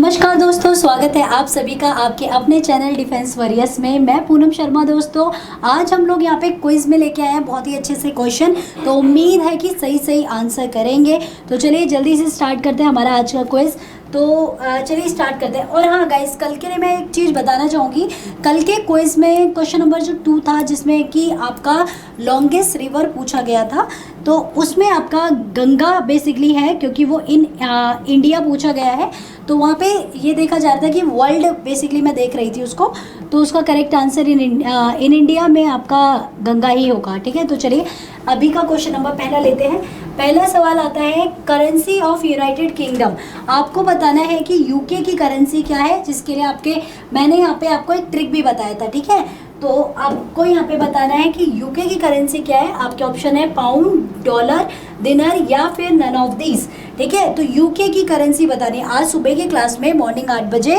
नमस्कार दोस्तों, स्वागत है आप सभी का आपके अपने चैनल डिफेंस वॉरियर्स में। मैं पूनम शर्मा। दोस्तों आज हम लोग यहाँ पे क्विज में लेके आए हैं बहुत ही अच्छे से क्वेश्चन, तो उम्मीद है कि सही सही आंसर करेंगे। तो चलिए जल्दी से स्टार्ट करते हैं हमारा आज का क्विज। तो चलिए स्टार्ट करते हैं। और हाँ गाइस, कल के लिए मैं एक चीज़ बताना चाहूँगी। कल के क्विज में क्वेश्चन नंबर जो 2 था, जिसमें कि आपका लॉन्गेस्ट रिवर पूछा गया था, तो उसमें आपका गंगा बेसिकली है, क्योंकि वो इंडिया पूछा गया है। तो वहाँ पे ये देखा जा रहा था कि वर्ल्ड बेसिकली मैं देख रही थी उसको, तो उसका करेक्ट आंसर इन इंडिया में आपका गंगा ही होगा। ठीक है, तो चलिए अभी का क्वेश्चन नंबर पहला लेते हैं। पहला सवाल आता है, करेंसी ऑफ यूनाइटेड किंगडम। आपको बताना है कि यूके की करेंसी क्या है, जिसके लिए मैंने यहाँ पे आपको एक ट्रिक भी बताया था। ठीक है, तो आपको यहाँ पे बताना है कि यूके की करेंसी क्या है। आपके ऑप्शन है पाउंड, डॉलर, दिनार या फिर नन ऑफ दिस। ठीक है, तो यूके की करेंसी बतानी है। आज सुबह की क्लास में मॉर्निंग 8 बजे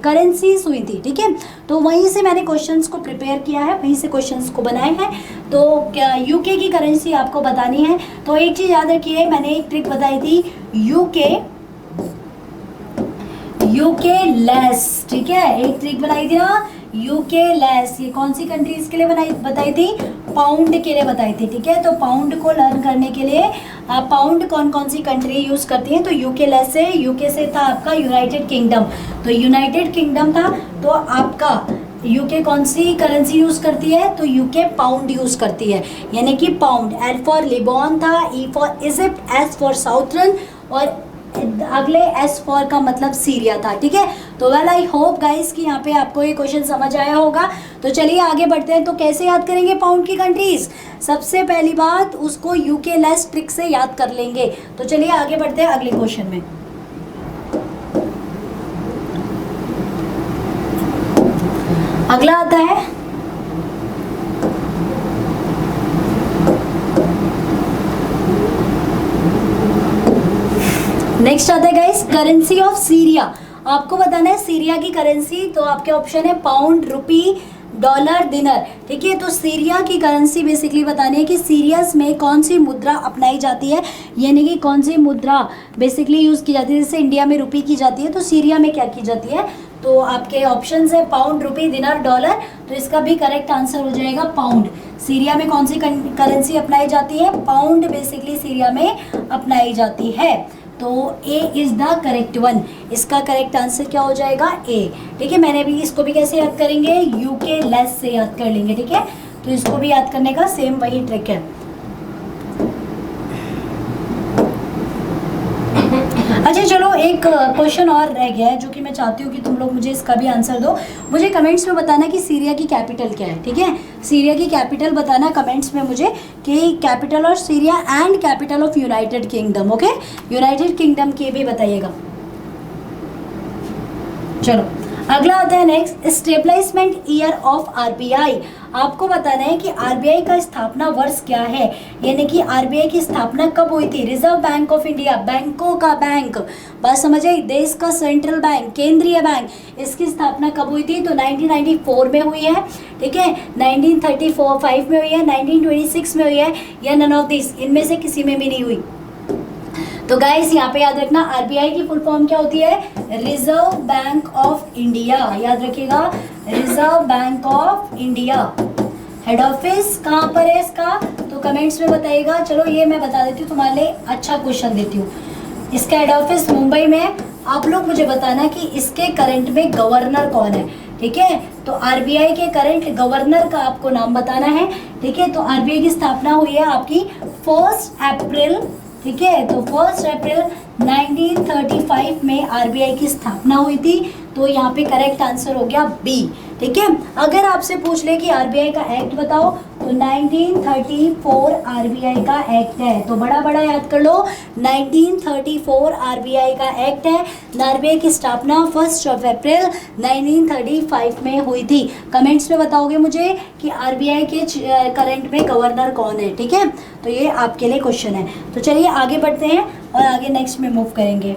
करेंसीज हुई थी। ठीक है, तो वहीं से मैंने क्वेश्चंस को प्रिपेयर किया है, वहीं से क्वेश्चंस को बनाए हैं। तो क्या यूके की करेंसी आपको बतानी है। तो एक चीज़ याद रखिए, मैंने एक ट्रिक बताई थी, यूके लेस। ठीक है, एक ट्रिक बनाई थी ना, यूके लेस। ये कौन सी कंट्रीज के लिए बताई थी? पाउंड के लिए बताई थी। ठीक है, तो पाउंड को लर्न करने के लिए पाउंड कौन कौन सी कंट्री यूज करती है, तो यूके लेस से, यूके से था आपका यूनाइटेड किंगडम। तो यूनाइटेड किंगडम था, तो आपका यूके कौन सी करेंसी यूज करती है, तो यूके पाउंड यूज करती है, यानी कि पाउंड। एल फॉर लिबॉन था, E for Egypt, S for southern, और अगले एस फॉर का मतलब सीरिया था। ठीक है, तो वेल आई होप गाइस कि यहाँ पे आपको ये क्वेश्चन समझ आया होगा। तो चलिए आगे बढ़ते हैं। तो कैसे याद करेंगे पाउंड की कंट्रीज? सबसे पहली बात, उसको यूके लेस ट्रिक से याद कर लेंगे। तो चलिए आगे बढ़ते हैं अगले क्वेश्चन में। अगला आता है, नेक्स्ट आता है गाइस, करेंसी ऑफ सीरिया। आपको बताना है सीरिया की करेंसी। तो आपके ऑप्शन है पाउंड, रुपी, डॉलर, दिनर। ठीक है, तो सीरिया की करेंसी बेसिकली बतानी है कि सीरियस में कौन सी मुद्रा अपनाई जाती है, यानी कि कौन सी मुद्रा बेसिकली यूज की जाती है। जैसे इंडिया में रुपी की जाती है, तो सीरिया में क्या की जाती है। तो आपके ऑप्शन है पाउंड, रुपी, दिनार, डॉलर। तो इसका भी करेक्ट आंसर हो जाएगा पाउंड। सीरिया में कौन सी करेंसी अपनाई जाती है? पाउंड बेसिकली सीरिया में अपनाई जाती है। तो ए इज द करेक्ट वन। इसका करेक्ट आंसर क्या हो जाएगा? ए। ठीक है, मैंने भी इसको भी कैसे याद करेंगे? यूके लेस से याद कर लेंगे। ठीक है, तो इसको भी याद करने का सेम वही ट्रिक है। अच्छा चलो, एक क्वेश्चन और रह गया है जो कि मैं चाहती हूँ कि तुम लोग मुझे इसका भी आंसर दो। मुझे कमेंट्स में बताना कि सीरिया की कैपिटल क्या है। ठीक है, सीरिया की कैपिटल बताना कमेंट्स में मुझे, कि capital of Syria and capital of United kingdom. Okay, United kingdom की भी बताइएगा। चलो अगला आता है next, establishment year of RBI. आपको बताना है कि आरबीआई का स्थापना वर्ष क्या है, यानी कि आरबीआई की स्थापना कब हुई थी। रिजर्व बैंक ऑफ इंडिया, बैंकों का बैंक, बात समझ आई, देश का सेंट्रल बैंक, केंद्रीय बैंक, इसकी स्थापना कब हुई थी? तो 1994 में हुई है। ठीक है, 1935 में हुई है, 1926 में हुई है, या नन ऑफ दिस, इनमें से किसी में भी नहीं हुई। तो गाइस यहाँ पे याद रखना, आरबीआई की फुल फॉर्म क्या होती है? Reserve bank of India. याद रखिएगा, reserve bank of India. Head office कहाँ पर है इसका, तो कमेंट्स में बताइएगा। चलो ये मैं बता देती हूँ, तुम्हारे लिए अच्छा क्वेश्चन देती हूँ। इसका हेड ऑफिस मुंबई में है। आप लोग मुझे बताना कि इसके करंट में गवर्नर कौन है। ठीक है, तो आरबीआई के करंट गवर्नर का आपको नाम बताना है। ठीक है, तो आरबीआई की स्थापना हुई है आपकी 1 अप्रैल। ठीक है, तो 1 अप्रैल 1935 में आरबीआई की स्थापना हुई थी। तो यहाँ पे करेक्ट आंसर हो गया बी। ठीक है, अगर आपसे पूछ ले कि आरबीआई का एक्ट बताओ, तो 1934 आरबीआई का एक्ट है। तो बड़ा बड़ा याद कर लो, 1934 आरबीआई का एक्ट है। आरबीआई की स्थापना 1 अप्रैल 1935 में हुई थी। कमेंट्स में बताओगे मुझे कि आरबीआई के करंट में गवर्नर कौन है। ठीक है, तो ये आपके लिए क्वेश्चन है। तो चलिए आगे बढ़ते हैं और आगे नेक्स्ट में मूव करेंगे।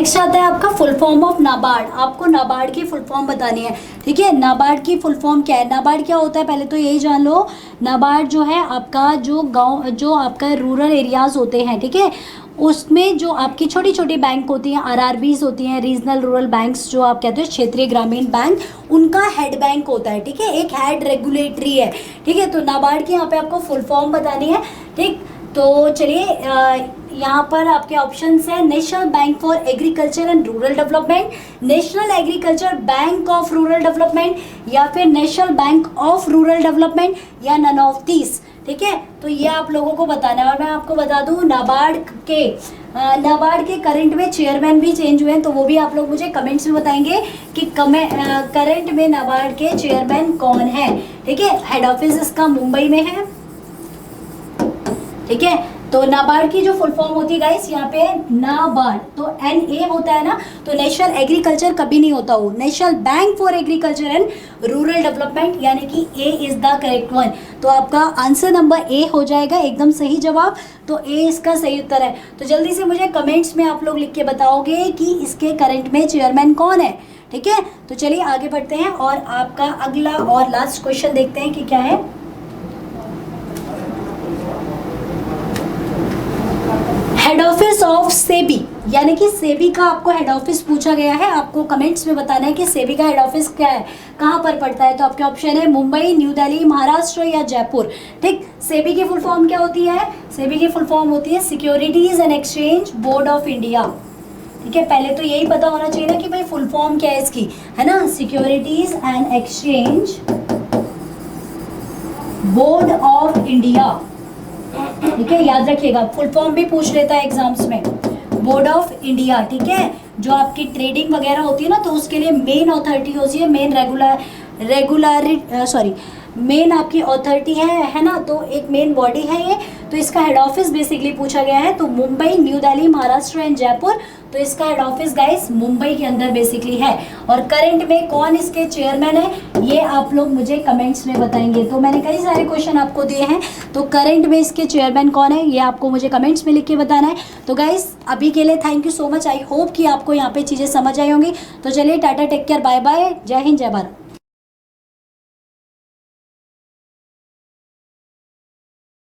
नेक्स्ट आता है आपका फुल फॉर्म ऑफ नाबार्ड। आपको नाबार्ड की फुल फॉर्म बतानी है, ठीक है। नाबार्ड की फुल फॉर्म क्या है, नाबार्ड क्या होता है, पहले तो यही जान लो। नाबार्ड जो है आपका जो गांव, जो आपका रूरल एरियाज़ होते हैं, ठीक है, उसमें जो आपकी छोटी छोटी बैंक होती हैं, आरआरबीज होती हैं, रीजनल रूरल बैंक्स जो आप कहते हो, क्षेत्रीय ग्रामीण बैंक, उनका हेड बैंक होता है, ठीक है, एक हेड रेगुलेटरी है, ठीक है। तो नाबार्ड की यहाँ पे आपको फुल फॉर्म बतानी है, ठीक। तो चलिए यहाँ पर आपके ऑप्शंस हैं, national bank for agriculture and rural development, national agriculture bank of rural development, या फिर national bank of rural development, या नन ऑफ दीज, ठीक है। तो ये आप लोगों को बताना है। और मैं आपको बता दूं नाबार्ड के करंट में चेयरमैन भी चेंज हुए हैं, तो वो भी आप लोग मुझे कमेंट्स में बताएंगे कि करंट में नाबार्ड के चेयरमैन कौन है, ठीक है। हेड ऑफिस इसका मुंबई में है, ठीक है। तो नाबार्ड की जो फुल फॉर्म होती है गाइस, यहाँ पे नाबार्ड, तो NA होता है ना, तो नेशनल एग्रीकल्चर कभी नहीं होता, वो national bank for agriculture and rural development, यानी कि A is the correct one. तो आपका आंसर नंबर A हो जाएगा, एकदम सही जवाब। तो A इसका सही उत्तर है। तो जल्दी से मुझे कमेंट्स में आप लोग लिख के बताओगे कि इसके करंट में चेयरमैन कौन है, ठीक है। तो चलिए आगे बढ़ते हैं और आपका अगला और लास्ट क्वेश्चन देखते हैं कि क्या है। हेड ऑफिस ऑफ सेबी, यानी कि सेबी का आपको हेड ऑफिस पूछा गया है। आपको कमेंट्स में बताना है कि सेबी का हेड ऑफिस क्या है, कहाँ पर पड़ता है। तो आपके ऑप्शन है मुंबई, न्यू दिल्ली, महाराष्ट्र या जयपुर, ठीक। सेबी की फुल फॉर्म क्या होती है, सेबी की फुल फॉर्म होती है securities and exchange board of India, ठीक है। पहले तो यही पता होना चाहिए ना कि भाई फुल फॉर्म क्या है इसकी, है ना, securities and exchange board of India, ठीक है। याद रखिएगा, फुल फॉर्म भी पूछ लेता है एग्जाम्स में, बोर्ड ऑफ इंडिया, ठीक है। जो आपकी ट्रेडिंग वगैरह होती है ना, तो उसके लिए मेन अथॉरिटी होती है, मेन आपकी अथॉरिटी है ना। तो एक मेन बॉडी है ये। तो इसका हेड ऑफिस बेसिकली पूछा गया है, तो मुंबई, न्यू दिल्ली, महाराष्ट्र एंड जयपुर। तो इसका हेड ऑफिस गाइस मुंबई के अंदर बेसिकली है। और करंट में कौन इसके चेयरमैन है, ये आप लोग मुझे कमेंट्स में बताएंगे। तो मैंने कई सारे क्वेश्चन आपको दिए हैं, तो करंट में इसके चेयरमैन कौन है, ये आपको मुझे कमेंट्स में लिख के बताना है। तो गाइस अभी के लिए thank you so much. I hope कि आपको यहाँ पे चीज़ें समझ आई होंगी। तो चलिए tata, take care, bye bye, जय हिंद, जय भारत।